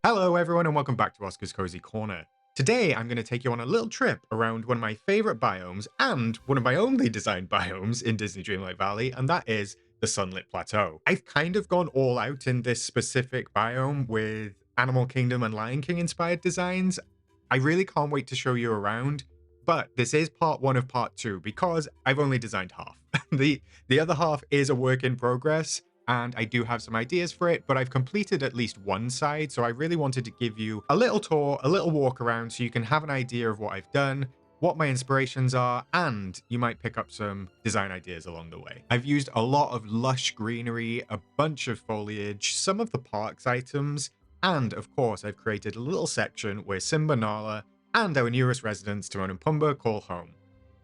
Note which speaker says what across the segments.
Speaker 1: Hello, everyone, and welcome back to Oscar's Cozy Corner. Today, I'm going to take you on a little trip around one of my favorite biomes and one of my only designed biomes in Disney Dreamlight Valley, and that is the Sunlit Plateau. I've kind of gone all out in this specific biome with Animal Kingdom and Lion King inspired designs. I really can't wait to show you around, but this is part one of part two because I've only designed half. The other half is a work in progress, and I do have some ideas for it, but I've completed at least one side, so I really wanted to give you a little tour, a little walk around, so you can have an idea of what I've done, what my inspirations are, and you might pick up some design ideas along the way. I've used a lot of lush greenery, a bunch of foliage, some of the park's items, and of course I've created a little section where Simba, Nala, and our newest residents, Timon and Pumbaa, call home.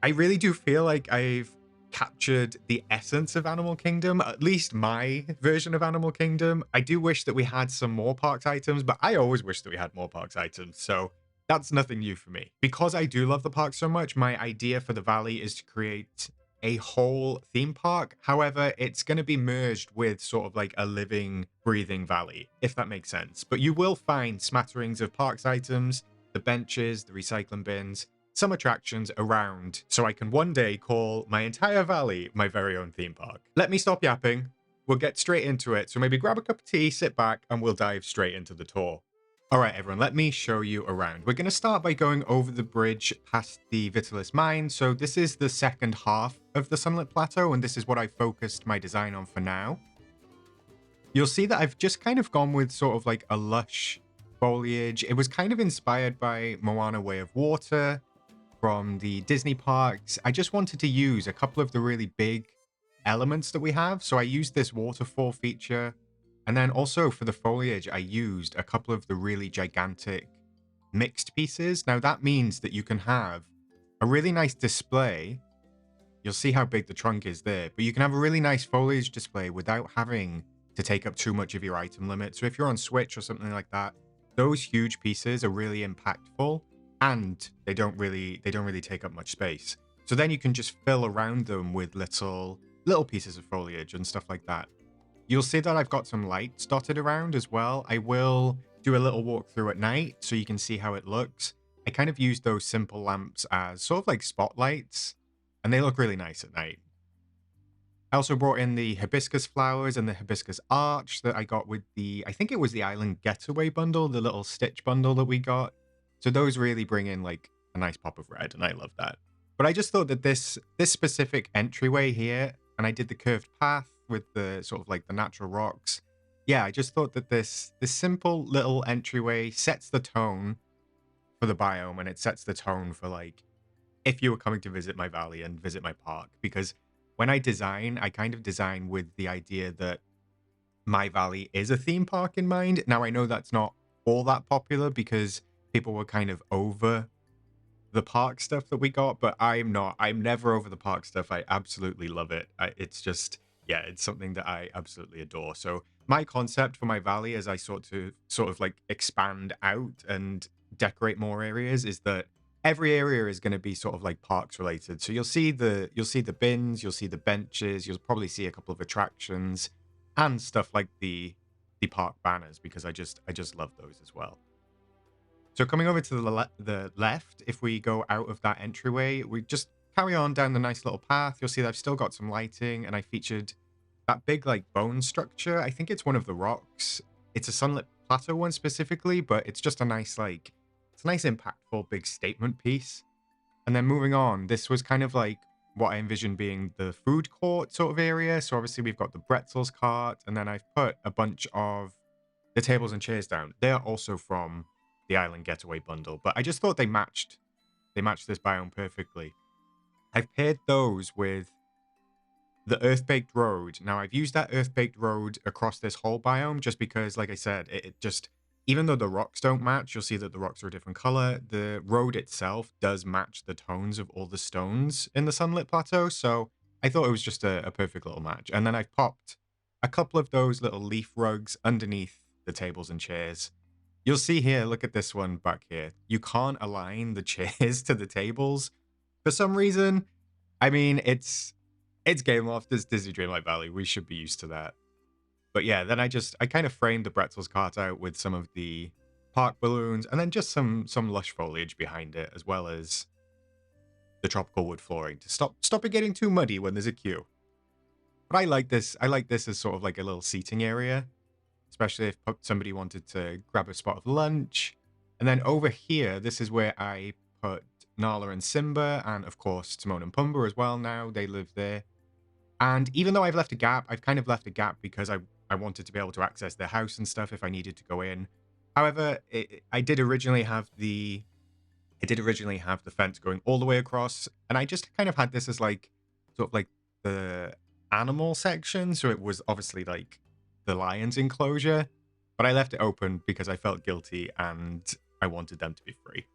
Speaker 1: I really do feel like I've captured the essence of Animal Kingdom, at least my version of Animal Kingdom. I do wish that we had some more parks items, but I always wish that we had more parks items, so that's nothing new for me. Because I do love the park so much, my idea for the valley is to create a whole theme park. However, it's going to be merged with sort of like a living, breathing valley, if that makes sense. But you will find smatterings of parks items, the benches, the recycling bins, some attractions around, so I can one day call my entire valley my very own theme park. Let me stop yapping. We'll get straight into it. So maybe grab a cup of tea, sit back, and we'll dive straight into the tour. All right, everyone, let me show you around. We're going to start by going over the bridge past the Vitalis mine. So this is the second half of the Sunlit Plateau, and this is what I focused my design on for now. You'll see that I've just kind of gone with sort of like a lush foliage. It was kind of inspired by Moana Way of Water from the Disney parks. I just wanted to use a couple of the really big elements that we have. So I used this waterfall feature. And then also for the foliage, I used a couple of the really gigantic mixed pieces. Now that means that you can have a really nice display. You'll see how big the trunk is there, but you can have a really nice foliage display without having to take up too much of your item limit. So if you're on Switch or something like that, those huge pieces are really impactful, and they don't really take up much space. So then you can just fill around them with little pieces of foliage and stuff like that. You'll see that I've got some lights dotted around as well. I will do a little walkthrough at night so you can see how it looks. I kind of use those simple lamps as sort of like spotlights, and they look really nice at night. I also brought in the hibiscus flowers and the hibiscus arch that I got with I think it was the Island Getaway bundle, the little Stitch bundle that we got. So those really bring in like a nice pop of red, and I love that. But I just thought that this specific entryway here, and I did the curved path with the sort of like the natural rocks. Yeah, I just thought that this simple little entryway sets the tone for the biome, and it sets the tone for like if you were coming to visit my valley and visit my park. Because when I design, I kind of design with the idea that my valley is a theme park in mind. Now I know that's not all that popular because people were kind of over the park stuff that we got, but I'm not. I'm never over the park stuff. I absolutely love it. It's just, yeah, it's something that I absolutely adore. So my concept for my valley, as I sort of like expand out and decorate more areas, is that every area is going to be sort of like parks related. So you'll see the bins, you'll see the benches, you'll probably see a couple of attractions and stuff like the park banners, because I just love those as well. So coming over to the left, if we go out of that entryway, we just carry on down the nice little path. You'll see that I've still got some lighting, and I featured that big like bone structure. I think it's one of the rocks. It's a Sunlit Plateau one specifically, but it's just a nice like, it's a nice impactful big statement piece. And then moving on, this was kind of like what I envisioned being the food court sort of area. So obviously we've got the pretzels cart, and then I've put a bunch of the tables and chairs down. They are also from the Island Getaway bundle, but I just thought they matched this biome perfectly. I've paired those with the Earth-Baked Road. Now, I've used that Earth-Baked Road across this whole biome just because, like I said, it just, even though the rocks don't match, you'll see that the rocks are a different color. The road itself does match the tones of all the stones in the Sunlit Plateau, so I thought it was just a perfect little match. And then I've popped a couple of those little leaf rugs underneath the tables and chairs. You'll see here, look at this one back here. You can't align the chairs to the tables for some reason. I mean, it's Game Loft, it's Disney Dreamlight Valley. We should be used to that. But yeah, then I kind of framed the pretzels cart out with some of the park balloons, and then just some lush foliage behind it, as well as the tropical wood flooring to stop it getting too muddy when there's a queue. But I like this. I like this as sort of like a little seating area, especially if somebody wanted to grab a spot of lunch. And then over here, this is where I put Nala and Simba, and of course Timon and Pumbaa as well now. They live there. And even though I've left a gap, I've kind of left a gap because I wanted to be able to access their house and stuff if I needed to go in. However, I did originally have the fence going all the way across, and I just kind of had this as like sort of like the animal section. So it was obviously like the lion's enclosure, but I left it open because I felt guilty and I wanted them to be free.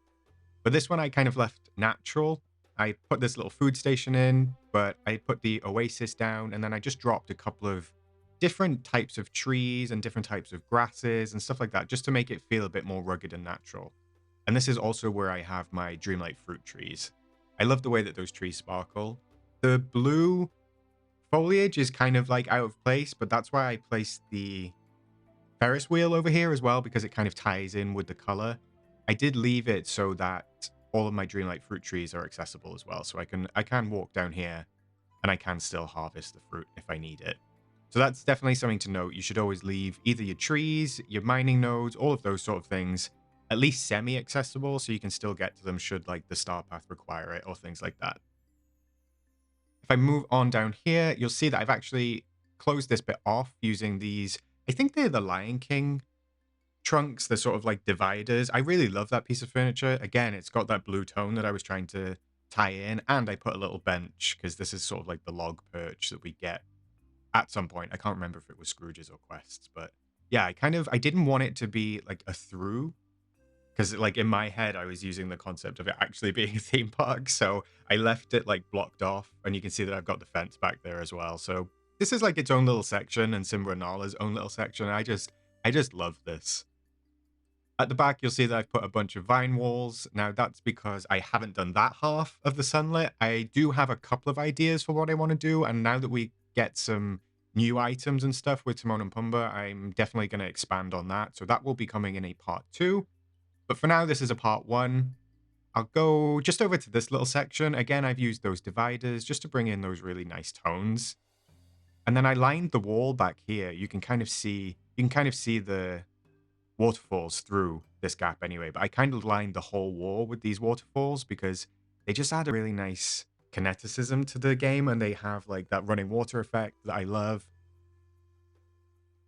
Speaker 1: But this one I kind of left natural. I put this little food station in, but I put the oasis down, and then I just dropped a couple of different types of trees and different types of grasses and stuff like that, just to make it feel a bit more rugged and natural. And this is also where I have my Dreamlight fruit trees. I love the way that those trees sparkle. The blue foliage is kind of like out of place, but that's why I placed the Ferris wheel over here as well, because it kind of ties in with the color. I did leave it so that all of my Dreamlight fruit trees are accessible as well. So I can walk down here and I can still harvest the fruit if I need it. So that's definitely something to note. You should always leave either your trees, your mining nodes, all of those sort of things, at least semi-accessible, so you can still get to them should like the star path require it or things like that. If I move on down here, you'll see that I've actually closed this bit off using these, I think they're the Lion King trunks, the sort of like dividers. I really love that piece of furniture. Again, it's got that blue tone that I was trying to tie in, and I put a little bench because this is sort of like the log perch that we get at some point. I can't remember if it was Scrooge's or Quest's, but yeah, I didn't want it to be like a through, because like in my head I was using the concept of it actually being a theme park, so I left it like blocked off, and you can see that I've got the fence back there as well. So this is like its own little section, and Simba and Nala's own little section. I just love this. At the back, you'll see that I've put a bunch of vine walls. Now, that's because I haven't done that half of the Sunlit. I do have a couple of ideas for what I want to do, and now that we get some new items and stuff with Timon and Pumbaa, I'm definitely going to expand on that. So that will be coming in a part 2. But for now, this is a part 1. I'll go just over to this little section. Again, I've used those dividers just to bring in those really nice tones. And then I lined the wall back here. You can kind of see the waterfalls through this gap anyway, but I kind of lined the whole wall with these waterfalls because they just add a really nice kineticism to the game, and they have like that running water effect that I love.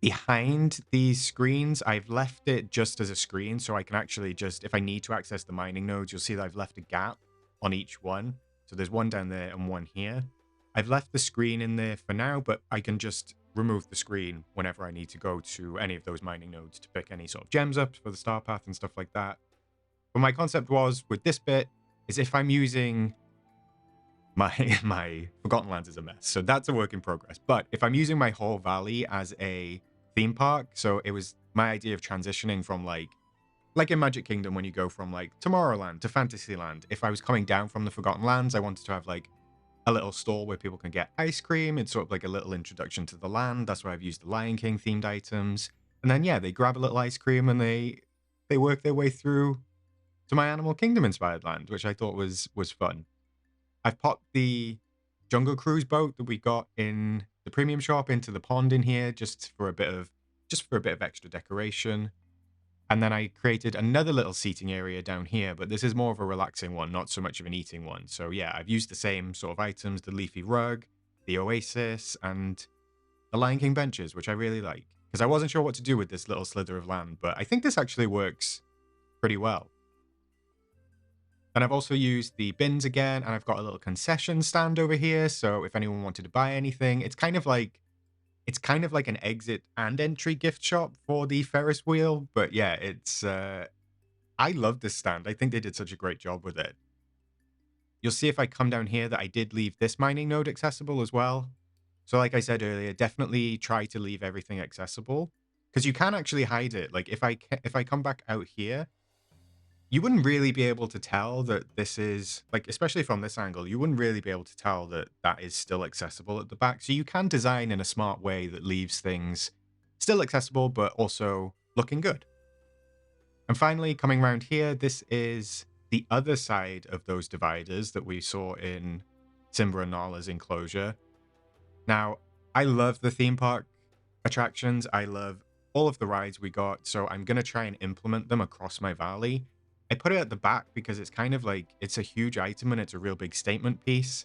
Speaker 1: Behind these screens, I've left it just as a screen, so I can actually just, if I need to access the mining nodes, you'll see that I've left a gap on each one. So there's one down there and one here. I've left the screen in there for now, but I can just remove the screen whenever I need to go to any of those mining nodes to pick any sort of gems up for the star path and stuff like that. But my concept was with this bit is if I'm using my Forgotten Lands is a mess, so that's a work in progress. But if I'm using my whole valley as a theme park, so it was my idea of transitioning from like in Magic Kingdom when you go from like Tomorrowland to Fantasyland. If I was coming down from the Forgotten Lands, I wanted to have like a little stall where people can get ice cream. It's sort of like a little introduction to the land. That's why I've used the Lion King themed items. And then yeah, they grab a little ice cream and they work their way through to my Animal Kingdom inspired land, which I thought was fun. I've popped the Jungle Cruise boat that we got in the premium shop into the pond in here just for a bit of extra decoration. And then I created another little seating area down here, but this is more of a relaxing one, not so much of an eating one. So yeah, I've used the same sort of items, the leafy rug, the oasis, and the Lion King benches, which I really like. Because I wasn't sure what to do with this little slither of land, but I think this actually works pretty well. And I've also used the bins again, and I've got a little concession stand over here. So if anyone wanted to buy anything, it's kind of like an exit and entry gift shop for the Ferris wheel. But yeah, it's I love this stand. I think they did such a great job with it. You'll see if I come down here that I did leave this mining node accessible as well. So like I said earlier, definitely try to leave everything accessible because you can actually hide it. Like if I come back out here, you wouldn't really be able to tell that this is, like, especially from this angle, you wouldn't really be able to tell that that is still accessible at the back. So you can design in a smart way that leaves things still accessible, but also looking good. And finally, coming around here, this is the other side of those dividers that we saw in Simba and Nala's enclosure. Now, I love the theme park attractions. I love all of the rides we got, so I'm going to try and implement them across my valley. I put it at the back because it's kind of like, it's a huge item and it's a real big statement piece.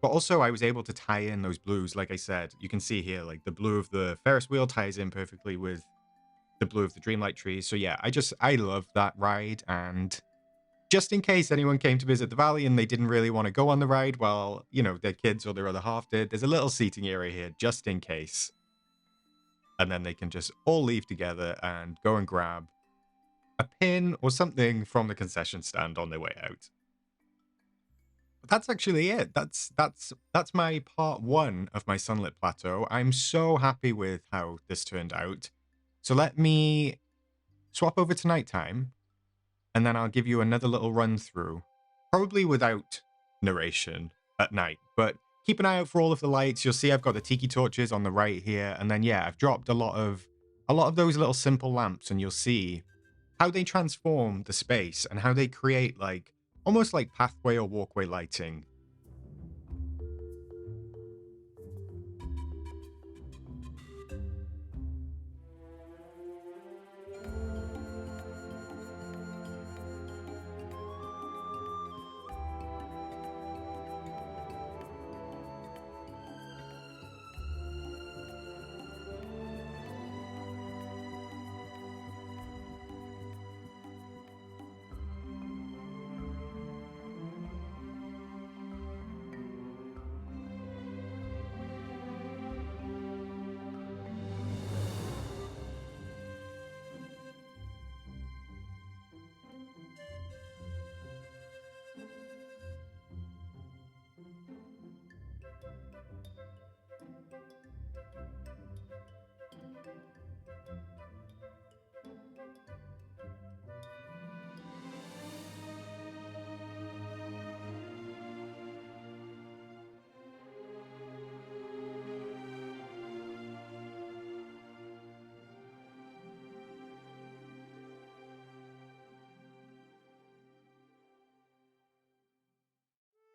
Speaker 1: But also I was able to tie in those blues. Like I said, you can see here, like the blue of the Ferris wheel ties in perfectly with the blue of the Dreamlight trees. So yeah, I love that ride. And just in case anyone came to visit the valley and they didn't really want to go on the ride, well, you know, their kids or their other half did, there's a little seating area here just in case. And then they can just all leave together and go and grab a pin or something from the concession stand on their way out. But that's actually it. That's my part one of my Sunlit Plateau. I'm so happy with how this turned out. So let me swap over to nighttime, and then I'll give you another little run through, probably without narration at night, but keep an eye out for all of the lights. You'll see I've got the tiki torches on the right here, and then yeah, I've dropped a lot of those little simple lamps, and you'll see how they transform the space and how they create like almost like pathway or walkway lighting.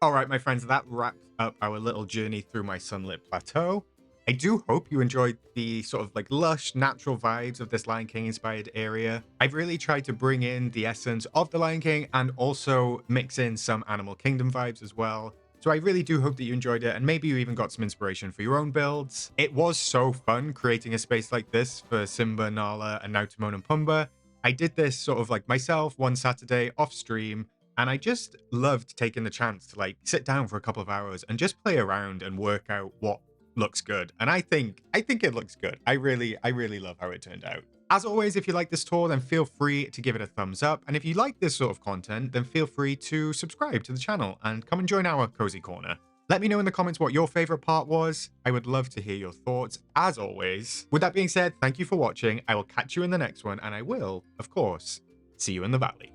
Speaker 1: All right, my friends, that wraps up our little journey through my Sunlit Plateau. I do hope you enjoyed the sort of like lush, natural vibes of this Lion King inspired area. I've really tried to bring in the essence of the Lion King and also mix in some Animal Kingdom vibes as well. So I really do hope that you enjoyed it, and maybe you even got some inspiration for your own builds. It was so fun creating a space like this for Simba, Nala, and now Timon and Pumbaa. I did this sort of like myself one Saturday off stream, and I just loved taking the chance to like sit down for a couple of hours and just play around and work out what looks good. And I think it looks good. I really love how it turned out. As always, if you like this tour, then feel free to give it a thumbs up. And if you like this sort of content, then feel free to subscribe to the channel and come and join our Cozy Corner. Let me know in the comments what your favorite part was. I would love to hear your thoughts, as always. With that being said, thank you for watching. I will catch you in the next one, and I will, of course, see you in the valley.